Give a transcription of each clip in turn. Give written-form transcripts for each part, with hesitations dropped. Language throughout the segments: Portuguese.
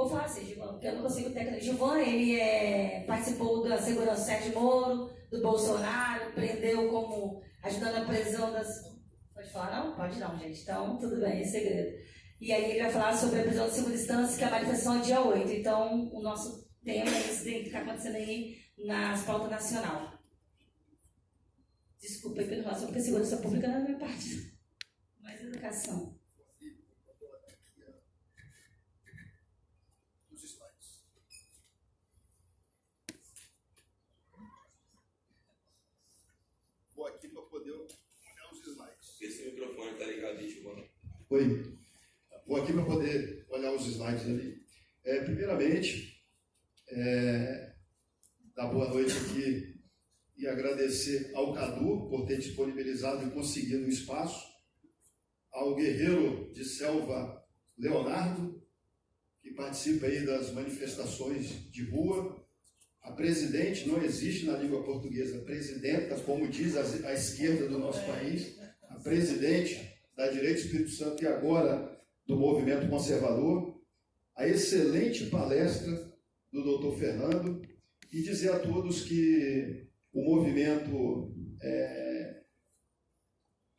Vou falar assim, Gilvan, porque eu não consigo técnico. Gilvan, ele participou da segurança do Sérgio Moro, do Bolsonaro, prendeu como ajudando a prisão das... Pode falar não? Pode não, gente. Então, tudo bem, é segredo. E aí ele vai falar sobre a prisão de segunda instância, que é a manifestação é dia 8. Então, o nosso tema é esse que está acontecendo aí nas pautas nacional. Desculpa aí pela relação, porque a segurança pública não é a minha parte. Mas educação. Os slides. Vou aqui para poder olhar os slides. Esse microfone está ligado aí, Gilvan. Oi. Vou aqui para poder olhar os slides ali. Primeiramente, dar boa noite aqui e agradecer ao Cadu por ter disponibilizado e conseguido o espaço, ao guerreiro de selva Leonardo, que participa aí das manifestações de rua, a presidente, não existe na língua portuguesa presidenta, como diz a esquerda do nosso país, a presidente da Direita Espírito Santo e agora do Movimento Conservador, a excelente palestra do Dr. Fernando, e dizer a todos que o movimento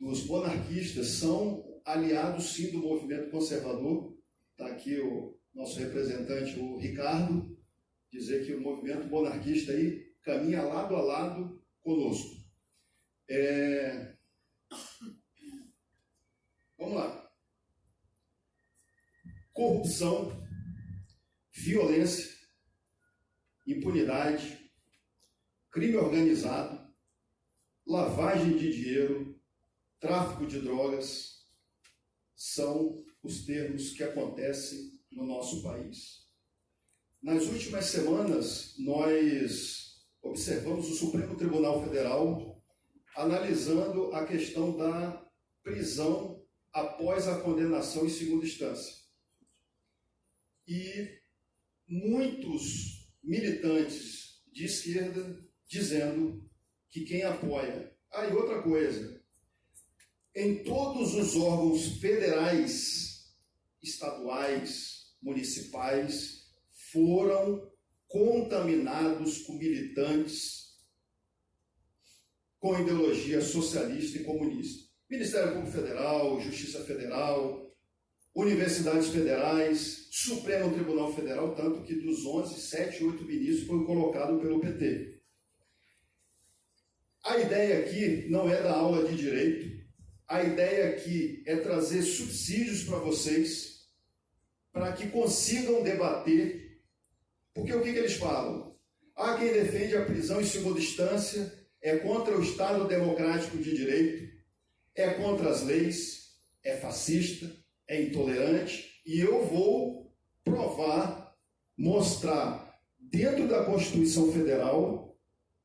dos monarquistas são aliados, sim, do movimento conservador. Está aqui o nosso representante, o Ricardo, dizer que o movimento monarquista aí caminha lado a lado conosco. Vamos lá. Corrupção, violência, impunidade, crime organizado, lavagem de dinheiro, tráfico de drogas, são os termos que acontecem no nosso país. Nas últimas semanas, nós observamos o Supremo Tribunal Federal analisando a questão da prisão após a condenação em segunda instância. E muitos militantes de esquerda dizendo que quem apoia... E outra coisa, em todos os órgãos federais, estaduais, municipais, foram contaminados com militantes com ideologia socialista e comunista. Ministério Público Federal, Justiça Federal, universidades federais, Supremo Tribunal Federal, tanto que dos 11, 7, 8 ministros foram colocados pelo PT. A ideia aqui não é dar aula de direito, a ideia aqui é trazer subsídios para vocês, para que consigam debater, porque o que eles falam? Quem defende a prisão em segunda instância é contra o Estado Democrático de Direito, é contra as leis, é fascista, é intolerante, e eu vou provar, mostrar dentro da Constituição Federal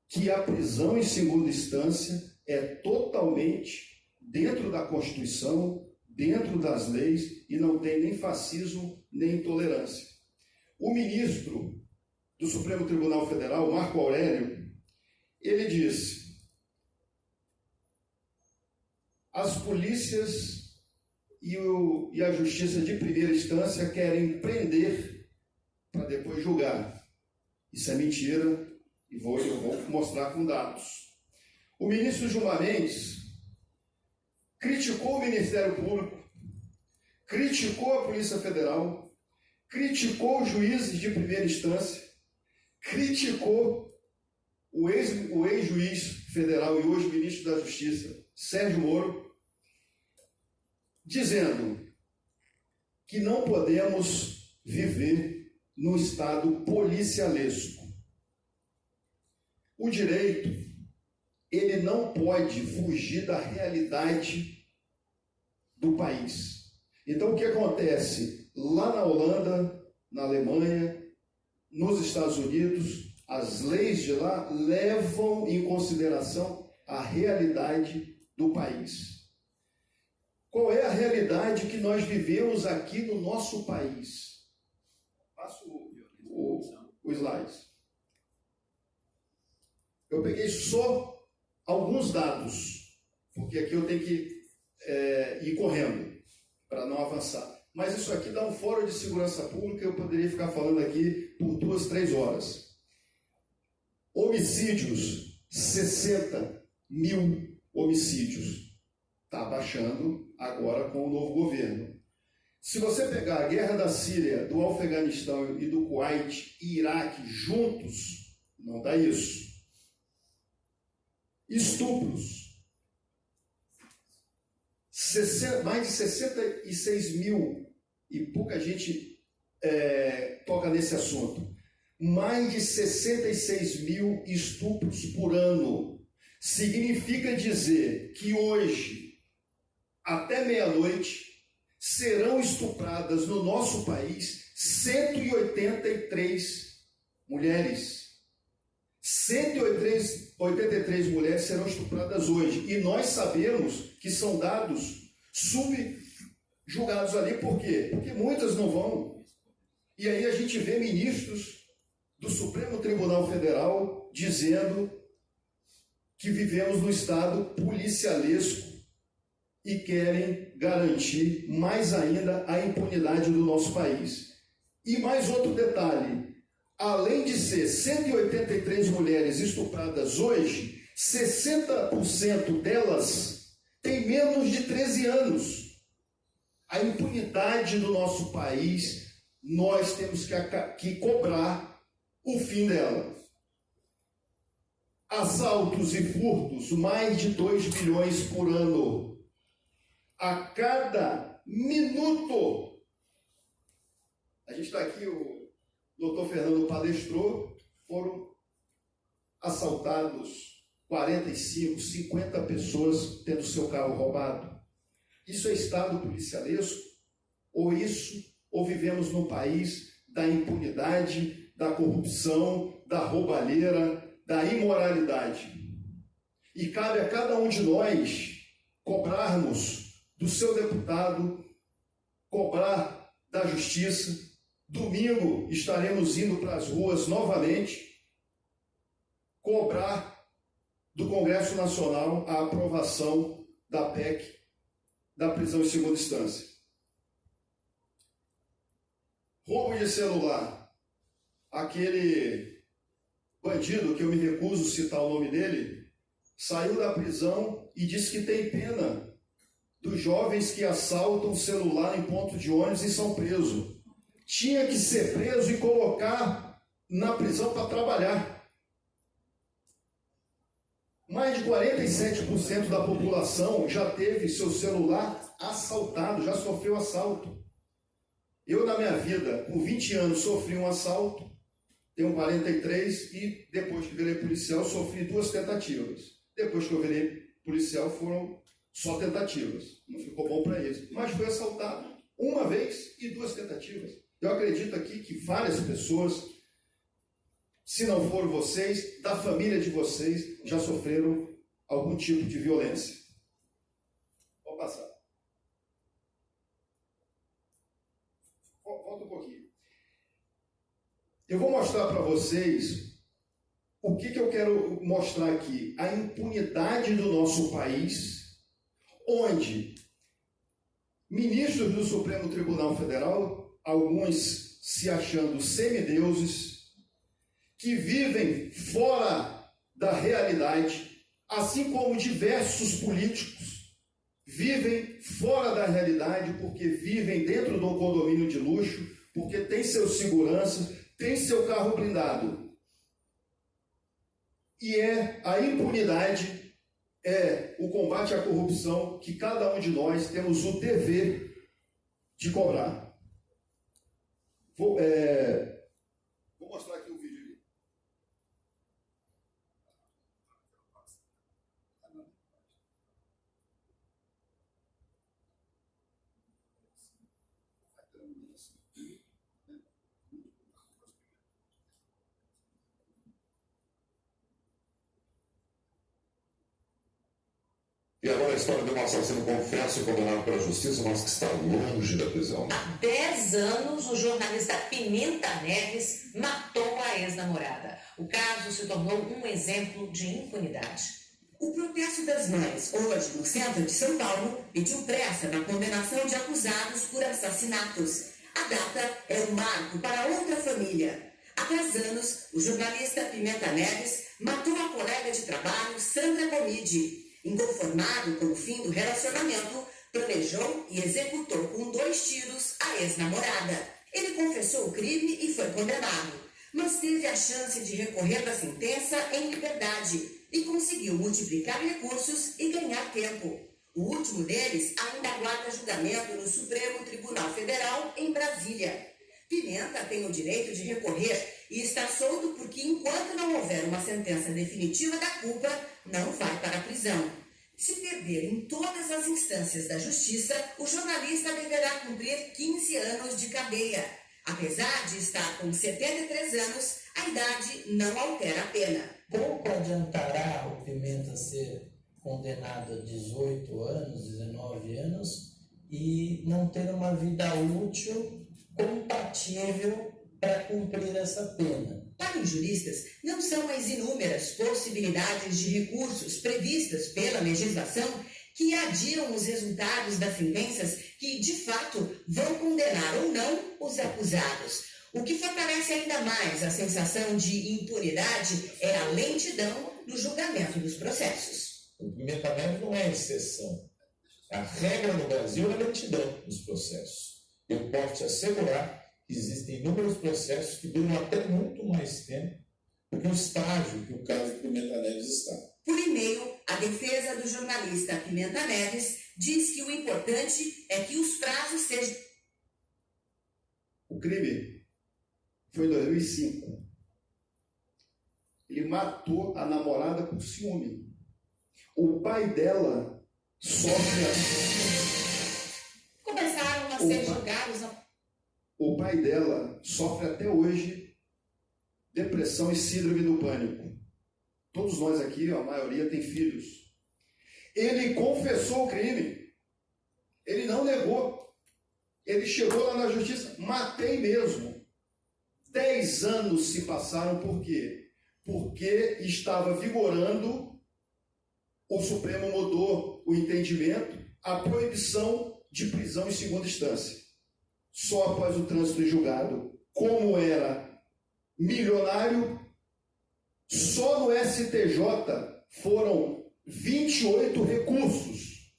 que a prisão em segunda instância é totalmente dentro da Constituição, dentro das leis, e não tem nem fascismo, nem intolerância. O ministro do Supremo Tribunal Federal, Marco Aurélio, ele disse: as polícias e a justiça de primeira instância querem prender para depois julgar. Isso é mentira, e eu vou mostrar com dados. O ministro Gilmar Mendes criticou o Ministério Público, criticou a Polícia Federal, criticou os juízes de primeira instância, criticou o ex-juiz federal e hoje ministro da Justiça, Sérgio Moro, dizendo que não podemos viver num estado policialesco. O direito, ele não pode fugir da realidade do país. Então, o que acontece? Lá na Holanda, na Alemanha, nos Estados Unidos, as leis de lá levam em consideração a realidade do país. Qual é a realidade que nós vivemos aqui no nosso país? Passa o slide. Eu peguei só alguns dados, porque aqui eu tenho que ir correndo para não avançar. Mas isso aqui dá um fórum de segurança pública, eu poderia ficar falando aqui por 2, 3 horas. Homicídios, 60 mil homicídios. Está baixando agora com o novo governo. Se você pegar a guerra da Síria, do Afeganistão e do Kuwait e Iraque juntos, não dá isso. Estupros. Mais de 66 mil, e pouca gente toca nesse assunto. Mais de 66 mil estupros por ano. Significa dizer que hoje, até meia-noite, serão estupradas no nosso país 183 mulheres. 183 mulheres serão estupradas hoje. E nós sabemos que são dados subjugados ali. Por quê? Porque muitas não vão. E aí a gente vê ministros do Supremo Tribunal Federal dizendo que vivemos num estado policialesco e querem garantir mais ainda a impunidade do nosso país. E mais outro detalhe, além de ser 183 mulheres estupradas hoje, 60% delas têm menos de 13 anos. A impunidade do nosso país, nós temos que cobrar o fim dela. Assaltos e furtos, mais de 2 bilhões por ano. A cada minuto. A gente está aqui, o doutor Fernando palestrou, foram assaltados 45, 50 pessoas tendo seu carro roubado. Isso é estado policialesco? Ou vivemos num país da impunidade, da corrupção, da roubalheira, da imoralidade? E cabe a cada um de nós cobrarmos do seu deputado, cobrar da justiça. Domingo estaremos indo para as ruas novamente, cobrar do Congresso Nacional a aprovação da PEC da prisão em segunda instância. Roubo de celular. Aquele bandido, que eu me recuso a citar o nome dele, saiu da prisão e disse que tem pena dos jovens que assaltam o celular em ponto de ônibus e são presos. Tinha que ser preso e colocar na prisão para trabalhar. Mais de 47% da população já teve seu celular assaltado, já sofreu assalto. Eu, na minha vida, com 20 anos, sofri um assalto, tenho 43, e depois que virei policial, sofri 2 tentativas. Depois que eu virei policial, foram só tentativas. Não ficou bom para eles. Mas foi assaltado uma vez e 2 tentativas. Eu acredito aqui que várias pessoas, se não for vocês, da família de vocês, já sofreram algum tipo de violência. Vou passar. Volta um pouquinho. Eu vou mostrar para vocês o que eu quero mostrar aqui. A impunidade do nosso país, onde ministros do Supremo Tribunal Federal, alguns se achando semideuses, que vivem fora da realidade, assim como diversos políticos vivem fora da realidade porque vivem dentro de um condomínio de luxo, porque tem seus seguranças, tem seu carro blindado. E a impunidade, o combate à corrupção que cada um de nós temos o dever de cobrar. Vou mostrar aqui o vídeo ali. E agora a história de um assassino confesso e condenado pela justiça, mas que está longe da prisão. 10 anos, o jornalista Pimenta Neves matou a ex-namorada. O caso se tornou um exemplo de impunidade. O protesto das mães, hoje no centro de São Paulo, pediu pressa na condenação de acusados por assassinatos. A data é um marco para outra família. Há 10 anos, o jornalista Pimenta Neves matou a colega de trabalho Sandra Gomide. Inconformado com o fim do relacionamento, planejou e executou com 2 tiros a ex-namorada. Ele confessou o crime e foi condenado, mas teve a chance de recorrer da sentença em liberdade e conseguiu multiplicar recursos e ganhar tempo. O último deles ainda aguarda julgamento no Supremo Tribunal Federal, em Brasília. Pimenta tem o direito de recorrer e está solto porque, enquanto não houver uma sentença definitiva da culpa, não vai para a prisão. Se perder em todas as instâncias da justiça, o jornalista deverá cumprir 15 anos de cadeia. Apesar de estar com 73 anos, a idade não altera a pena. Pouco adiantará o Pimenta ser condenado a 18 anos, 19 anos e não ter uma vida útil compatível para cumprir essa pena. Para os juristas, não são as inúmeras possibilidades de recursos previstas pela legislação que adiam os resultados das sentenças que, de fato, vão condenar ou não os acusados. O que fortalece ainda mais a sensação de impunidade é a lentidão no julgamento dos processos. O Pimenta Neves não é exceção. A regra no Brasil é a lentidão dos processos. Eu posso te assegurar que existem inúmeros processos que duram até muito mais tempo do que o estágio que o caso de Pimenta Neves está. Por e-mail, a defesa do jornalista Pimenta Neves diz que o importante é que os prazos sejam... O crime foi em 2005. Ele matou a namorada por ciúme. O pai dela sofre... Começaram a ser julgados... O pai dela sofre até hoje depressão e síndrome do pânico. Todos nós aqui, a maioria, tem filhos. Ele confessou o crime. Ele não negou. Ele chegou lá na justiça. Matei mesmo. 10 anos se passaram. Por quê? Porque estava vigorando, o Supremo mudou o entendimento, a proibição de prisão em segunda instância. Só após o trânsito em julgado, como era milionário, só no STJ foram 28 recursos.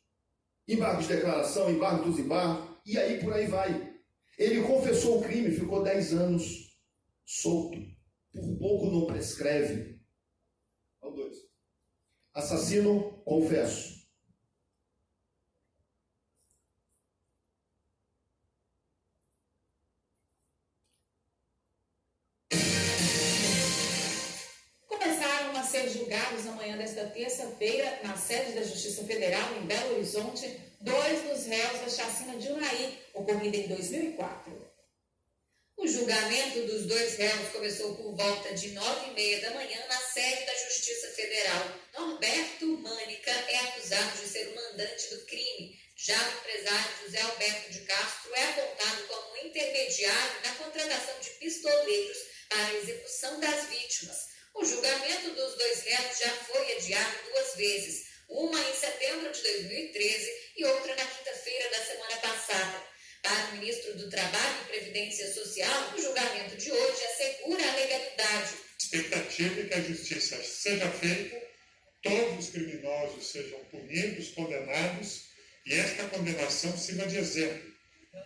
Embargo de declaração, embargo dos embargos, e aí por aí vai. Ele confessou o crime, ficou 10 anos solto. Por pouco não prescreve. Ao 2. Assassino, confesso. Ser julgados amanhã desta terça-feira na sede da Justiça Federal em Belo Horizonte 2 dos réus da chacina de Unai, ocorrida em 2004. O julgamento dos 2 réus começou por volta de 9h30 da manhã na sede da Justiça Federal. Norberto Mânica é acusado de ser o mandante do crime. Já o empresário José Alberto de Castro é apontado como intermediário na contratação de pistoleiros para a execução das vítimas. O julgamento dos 2 réus já foi adiado 2 vezes, uma em setembro de 2013 e outra na quinta-feira da semana passada. Para o ministro do Trabalho e Previdência Social, o julgamento de hoje assegura a legalidade. A expectativa é que a justiça seja feita, todos os criminosos sejam punidos, condenados, e esta condenação sirva de exemplo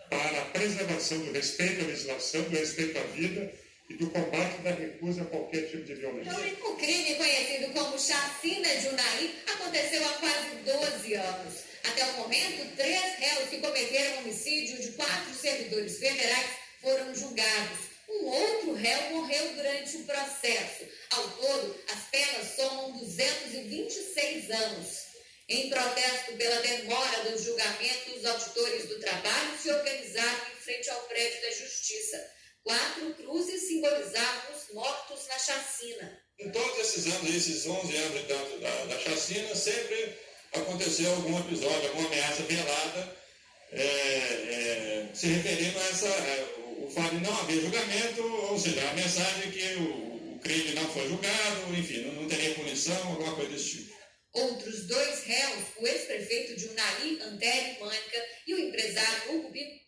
para a preservação do respeito à legislação, do respeito à vida e do combate da recusa a qualquer tipo de violência. O crime conhecido como chacina de Unai aconteceu há quase 12 anos. Até o momento, 3 réus que cometeram homicídio de 4 servidores federais foram julgados. Um outro réu morreu durante o processo. Ao todo, as penas somam 226 anos. Em protesto pela demora dos julgamentos, os auditores do trabalho se organizaram em frente ao prédio da Justiça. 4 cruzes simbolizavam os mortos na chacina. Em todos esses anos, esses 11 anos e tanto da chacina, sempre aconteceu algum episódio, alguma ameaça velada, se referindo a o fato de não haver julgamento, ou seja, a mensagem que o crime não foi julgado, enfim, não teria punição, alguma coisa desse tipo. Outros 2 réus, o ex-prefeito de Unai, Antero Mânica, e o empresário Hugo Bico.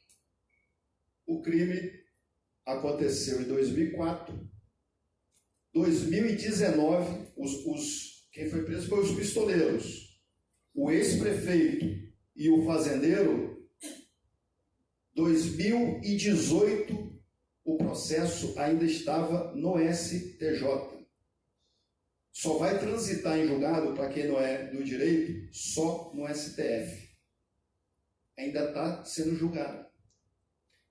O crime aconteceu em 2004. 2019, quem foi preso foi os pistoleiros. O ex-prefeito e o fazendeiro, 2018, o processo ainda estava no STJ. Só vai transitar em julgado, para quem não é do direito, só no STF. Ainda está sendo julgado.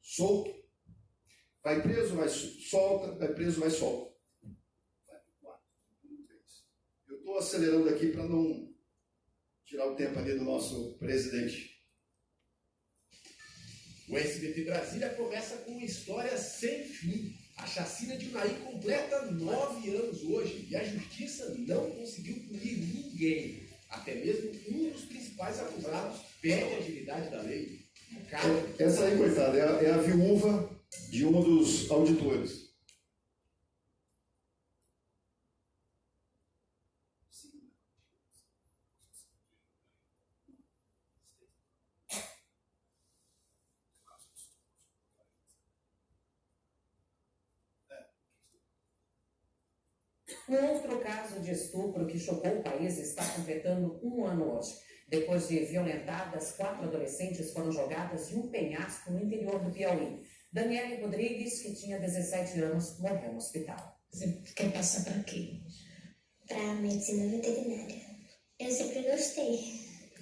Solto. Vai preso, vai solta, vai preso, vai solta. Eu estou acelerando aqui para não tirar o tempo ali do nosso presidente. O SBT Brasília começa com uma história sem fim. A chacina de Unai completa 9 anos hoje e a justiça não conseguiu punir ninguém. Até mesmo um dos principais acusados perde a agilidade da lei. Essa aí, coitada, é a viúva de um dos auditores. Um outro caso de estupro que chocou o país está completando 1 ano hoje. Depois de violentadas, 4 adolescentes foram jogadas em um penhasco no interior do Piauí. Daniele Rodrigues, que tinha 17 anos, morreu no hospital. Você quer passar para quê? Para medicina veterinária. Eu sempre gostei.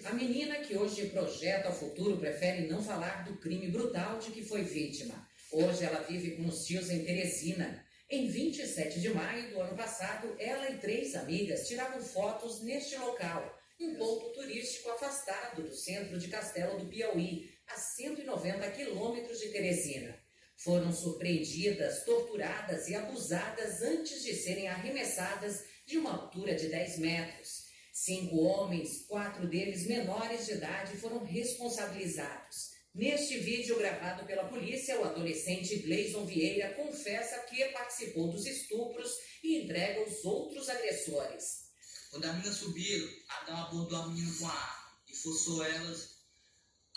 A menina que hoje projeta o futuro prefere não falar do crime brutal de que foi vítima. Hoje ela vive com os tios em Teresina. Em 27 de maio do ano passado, ela e 3 amigas tiravam fotos neste local, um ponto turístico afastado do centro de Castelo do Piauí, a 190 quilômetros de Teresina. Foram surpreendidas, torturadas e abusadas antes de serem arremessadas de uma altura de 10 metros. 5 homens, 4 deles menores de idade, foram responsabilizados. Neste vídeo gravado pela polícia, o adolescente Gleison Vieira confessa que participou dos estupros e entrega os outros agressores. Quando as meninas subiram, Adão abordou a menina com a arma e forçou elas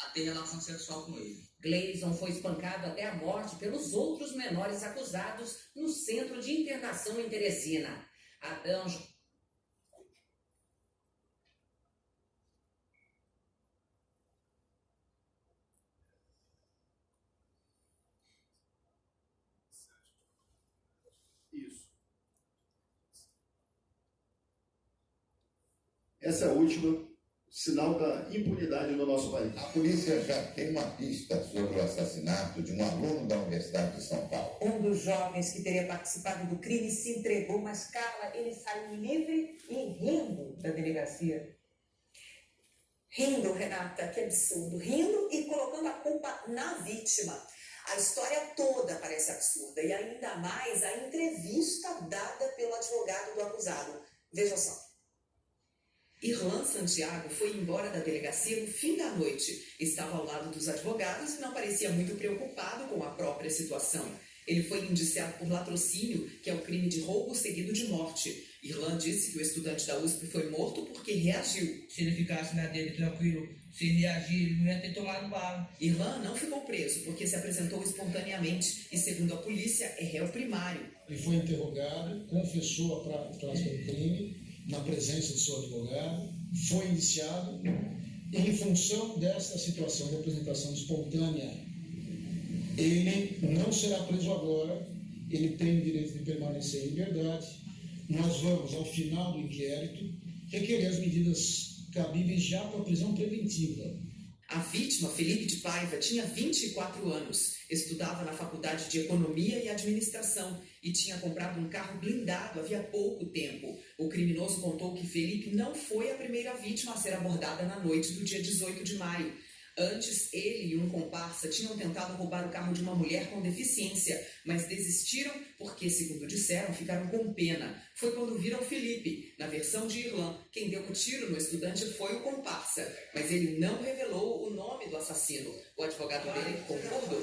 a ter relação sexual com ele. Gleison foi espancado até a morte pelos outros menores acusados no centro de internação em Teresina. Adão... Essa é a última, sinal da impunidade no nosso país. A polícia já tem uma pista sobre o assassinato de um aluno da Universidade de São Paulo. Um dos jovens que teria participado do crime se entregou, mas Carla, ele saiu livre e rindo da delegacia. Rindo, Renata, que absurdo. Rindo e colocando a culpa na vítima. A história toda parece absurda e ainda mais a entrevista dada pelo advogado do acusado. Veja só. Irlan Santiago foi embora da delegacia no fim da noite. Estava ao lado dos advogados e não parecia muito preocupado com a própria situação. Ele foi indiciado por latrocínio, que é o crime de roubo seguido de morte. Irlan disse que o estudante da USP foi morto porque reagiu. Se ele ficasse na dele tranquilo, se reagir, ele não ia ter tomado bala. Irlan não ficou preso porque se apresentou espontaneamente e, segundo a polícia, é réu primário. Ele foi interrogado, confessou a prática do crime, na presença de seu advogado, foi indiciado. Em função dessa situação de apresentação espontânea, ele não será preso agora, ele tem o direito de permanecer em liberdade. Nós vamos, ao final do inquérito, requerer as medidas cabíveis já para a prisão preventiva. A vítima, Felipe de Paiva, tinha 24 anos, estudava na Faculdade de Economia e Administração e tinha comprado um carro blindado havia pouco tempo. O criminoso contou que Felipe não foi a primeira vítima a ser abordada na noite do dia 18 de maio. Antes, ele e um comparsa tinham tentado roubar o carro de uma mulher com deficiência, mas desistiram porque, segundo disseram, ficaram com pena. Foi quando viram Felipe. Na versão de Irlan, quem deu o tiro no estudante foi o comparsa, mas ele não revelou o nome do assassino. O advogado dele concordou.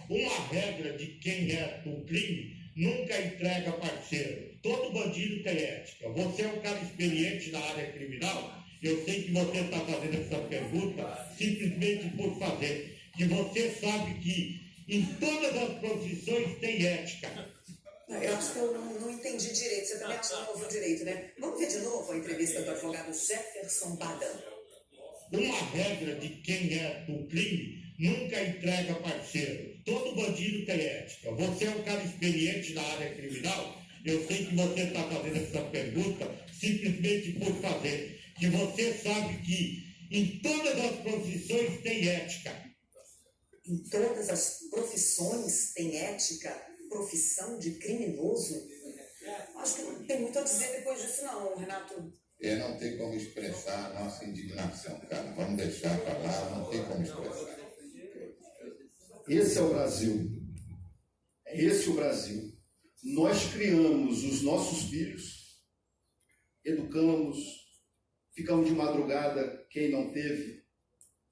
Uma regra de quem é do crime nunca entrega parceiro. Todo bandido tem ética. Você é um cara experiente na área criminal, Eu sei que você está fazendo essa pergunta simplesmente por fazer. Que você sabe que em todas as profissões tem ética. Eu acho que eu não entendi direito. Você também acha que não ouviu direito, né? Vamos ver de novo a entrevista do advogado Jefferson Badam. Uma regra de quem é do crime nunca entrega parceiro. Todo bandido tem ética. Você é um cara experiente na área criminal. Eu sei que você está fazendo essa pergunta simplesmente por fazer. Que você sabe que em todas as profissões tem ética. Em todas as profissões tem ética? Profissão de criminoso? Acho que não tem muito a dizer depois disso não, Renato. Eu não tenho como expressar a nossa indignação, cara. Vamos deixar para lá, não tem como expressar. Esse é o Brasil. É esse o Brasil. Nós criamos os nossos filhos, educamos, ficamos de madrugada, quem não teve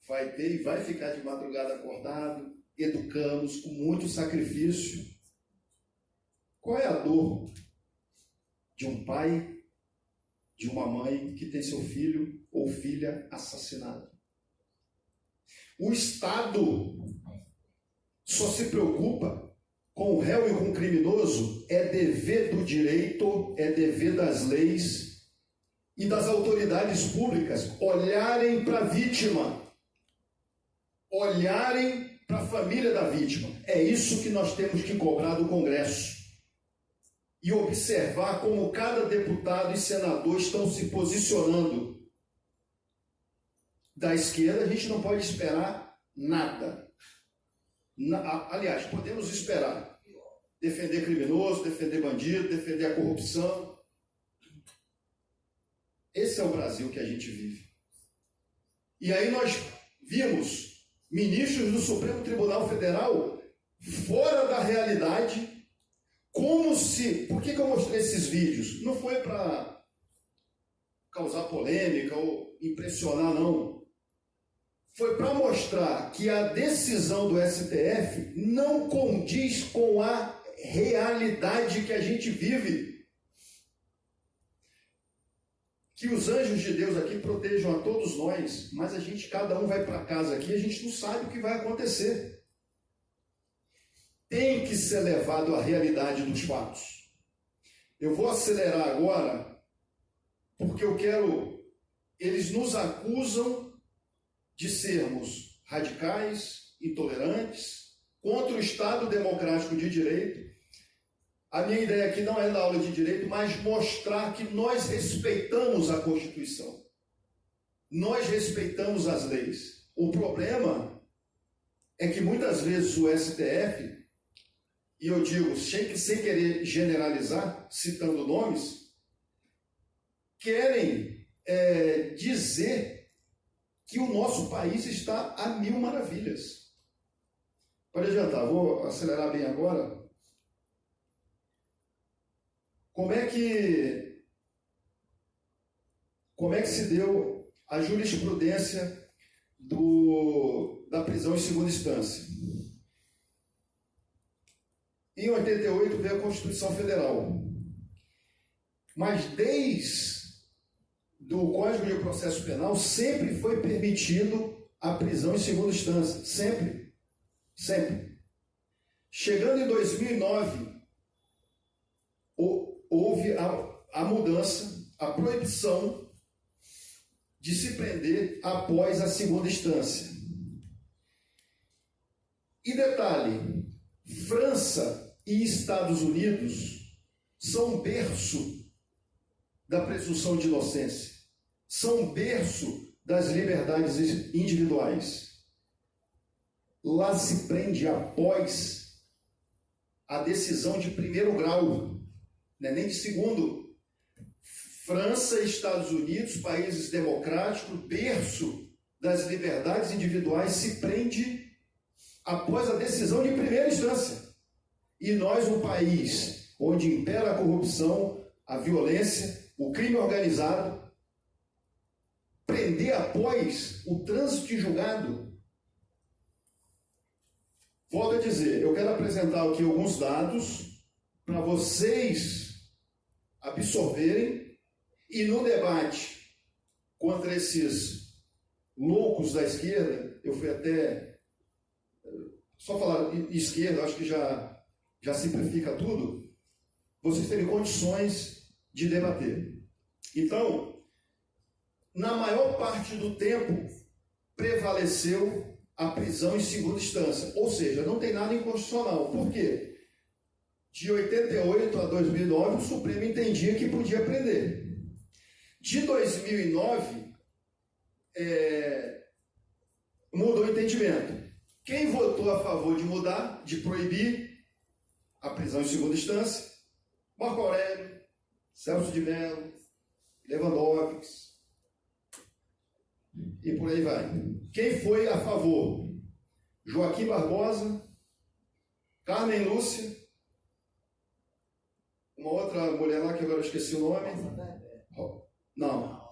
vai ter e vai ficar de madrugada acordado, educamos com muito sacrifício. Qual é a dor de um pai, de uma mãe que tem seu filho ou filha assassinado? O Estado só se preocupa com o réu e com o criminoso, é dever do direito, é dever das leis e das autoridades públicas olharem para a vítima, olharem para a família da vítima. É isso que nós temos que cobrar do Congresso. E observar como cada deputado e senador estão se posicionando. Da esquerda, a gente não pode esperar nada. Aliás, podemos esperar defender criminoso, defender bandido, defender a corrupção. Esse é o Brasil que a gente vive. E aí nós vimos ministros do Supremo Tribunal Federal fora da realidade, como se... Por que eu mostrei esses vídeos? Não foi para causar polêmica ou impressionar, não. Foi para mostrar que a decisão do STF não condiz com a realidade que a gente vive. Que os anjos de Deus aqui protejam a todos nós, mas a gente, cada um vai para casa aqui, a gente não sabe o que vai acontecer. Tem que ser levado à realidade dos fatos. Eu vou acelerar agora, porque eu quero... Eles nos acusam de sermos radicais, intolerantes, contra o Estado democrático de direito. A minha ideia aqui não é dar aula de direito, mas mostrar que nós respeitamos a Constituição. Nós respeitamos as leis. O problema é que muitas vezes o STF, e eu digo sem querer generalizar, citando nomes, querem dizer que o nosso país está a mil maravilhas. Pode adiantar, vou acelerar bem agora. Como é que se deu a jurisprudência da prisão em segunda instância? Em 88 veio a Constituição Federal. Mas desde do Código de Processo Penal sempre foi permitido a prisão em segunda instância. Sempre. Sempre. Chegando em 2009, houve a mudança, a proibição de se prender após a segunda instância. E detalhe, França e Estados Unidos são berço da presunção de inocência, são berço das liberdades individuais. Lá se prende após a decisão de primeiro grau, não é nem de segundo. França e Estados Unidos, países democráticos, berço das liberdades individuais, se prende após a decisão de primeira instância. E nós, um país onde impera a corrupção, a violência, o crime organizado, prender após o trânsito de julgado. Volto a dizer, eu quero apresentar aqui alguns dados para vocês absorverem e no debate contra esses loucos da esquerda, eu fui até... Só falar esquerda, acho que já simplifica tudo. Vocês terem condições de debater. Então, na maior parte do tempo, prevaleceu a prisão em segunda instância. Ou seja, não tem nada inconstitucional. Por quê? De 88 a 2009, o Supremo entendia que podia prender. De 2009, mudou o entendimento. Quem votou a favor de mudar, de proibir a prisão em segunda instância? Marco Aurélio, Celso de Mello, Lewandowski, e por aí vai. Quem foi a favor? Joaquim Barbosa, Carmen Lúcia, uma outra mulher lá que agora eu esqueci o nome. Não.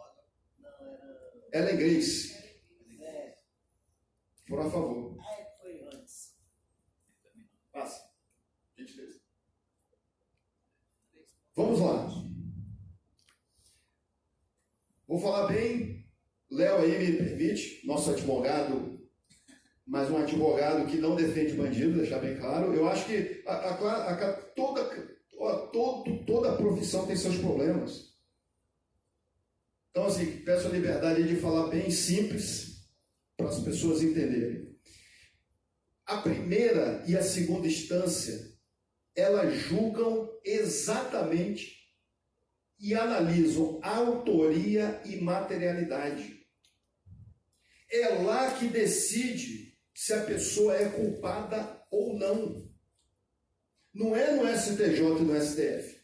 Ellen Grace. Foram a favor. Foi antes. Passa. Gentileza. Vamos lá. Vou falar bem. Léo aí me permite, nosso advogado, mas um advogado que não defende bandido, deixar bem claro. Eu acho que toda profissão tem seus problemas. Então, assim, peço a liberdade de falar bem simples para as pessoas entenderem. A primeira e a segunda instância, elas julgam exatamente e analisam a autoria e materialidade. É lá que decide se a pessoa é culpada ou não. Não é no STJ e no STF.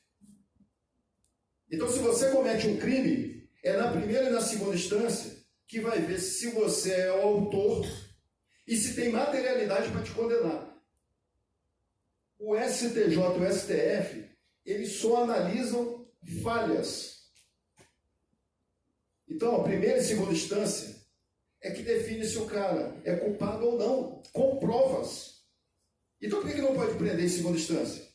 Então, se você comete um crime, é na primeira e na segunda instância que vai ver se você é o autor e se tem materialidade para te condenar. O STJ e o STF, eles só analisam falhas. Então, a primeira e segunda instância é que define se o cara é culpado ou não, com provas. Então, por que não pode prender em segunda instância?